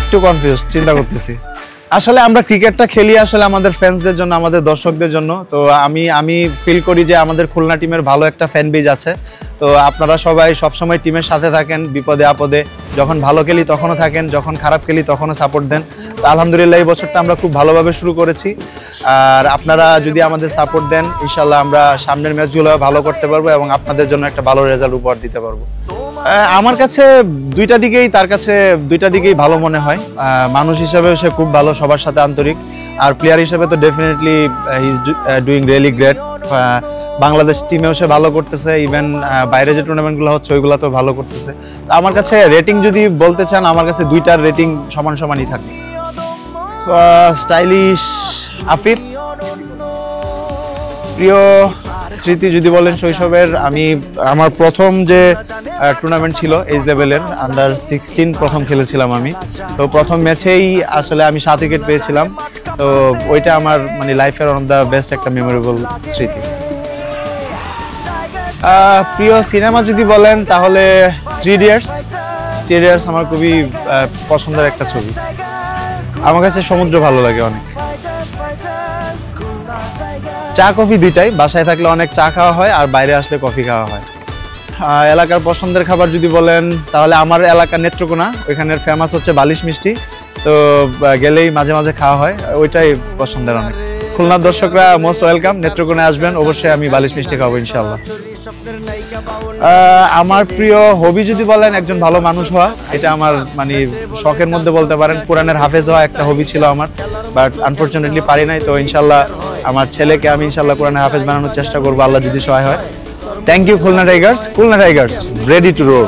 একটু কনফিউজ, চিন্তা করতেছি। আসলে আমরা ক্রিকেটটা খেলি আসলে আমাদের ফ্যান্সদের জন্য, আমাদের দর্শকদের জন্য। তো আমি ফিল করি যে আমাদের খুলনা টিমের ভালো একটা ফ্যান বেজ আছে। তো আপনারা সবাই সবসময় টিমের সাথে থাকেন, বিপদে আপদে, যখন ভালো খেলি তখনও থাকেন, যখন খারাপ খেলি তখনও সাপোর্ট দেন। তো আলহামদুলিল্লাহ এই বছরটা আমরা খুব ভালোভাবে শুরু করেছি। আর আপনারা যদি আমাদের সাপোর্ট দেন, ইনশাল্লাহ আমরা সামনের ম্যাচগুলো ভালো করতে পারবো এবং আপনাদের জন্য একটা ভালো রেজাল্ট উপহার দিতে পারবো। আমার কাছে দুইটা দিকেই, তার কাছে দুইটা দিকেই ভালো মনে হয়। মানুষ হিসেবে সে খুব ভালো, সবার সাথে আন্তরিক। আর প্লেয়ার হিসেবে তো definitely he is doing really great. Bangladesh টিমেও সে ভালো করতেছে, ইভেন বাইরে যে টুর্নামেন্টগুলো হচ্ছে ওইগুলোতেও ভালো করতেছে। আমার কাছে রেটিং যদি বলতে চান, আমার কাছে দুইটার রেটিং সমান সমানই থাকে। স্টাইলিশ আফিফ। প্রিয় স্মৃতি যদি বলেন শৈশবের, আমার প্রথম যে টুর্নামেন্ট ছিল এজ লেভেলের আন্ডার-16 প্রথম খেলেছিলাম আমি। তো প্রথম ম্যাচেই আসলে আমি 7 উইকেট পেয়েছিলাম। তো ওইটা আমার মানে লাইফের ওয়ান অফ দ্য বেস্ট একটা মেমোরেবল স্মৃতি। প্রিয় সিনেমা যদি বলেন তাহলে 3 ইডিয়টস। 3 ইডিয়টস আমার খুবই পছন্দের একটা ছবি। আমার কাছে সমুদ্র ভালো লাগে অনেক। চা কফি দুইটাই, বাসায় থাকলে অনেক চা খাওয়া হয় আর বাইরে আসলে কফি খাওয়া হয়। এলাকার পছন্দের খাবার যদি বলেন তাহলে আমার এলাকা নেত্রকোনা, ওইখানের ফেমাস হচ্ছে বালিশ মিষ্টি। তো গেলেই মাঝে মাঝে খাওয়া হয়, ওইটাই পছন্দের অনেক। খুলনার দর্শকরা মোস্ট ওয়েলকাম, নেত্রকোনায় আসবেন, অবশ্যই আমি বালিশ মিষ্টি খাবো ইনশাআল্লাহ। আমার প্রিয় হবি যদি বলেন একজন ভালো মানুষ হওয়া, এটা আমার মানে শখের মধ্যে বলতে পারেন। কোরআনের হাফেজ হওয়া একটা হবি ছিল আমার, বাট আনফরচুনেটলি পারি নাই। তো ইনশাল্লাহ আমার ছেলেকে আমি ইনশাল্লাহ কোরআনের হাফেজ বানানোর চেষ্টা করবো, আল্লাহ যদি সহায় হয়। Thank you Khulna tigers. Khulna tigers ready to role.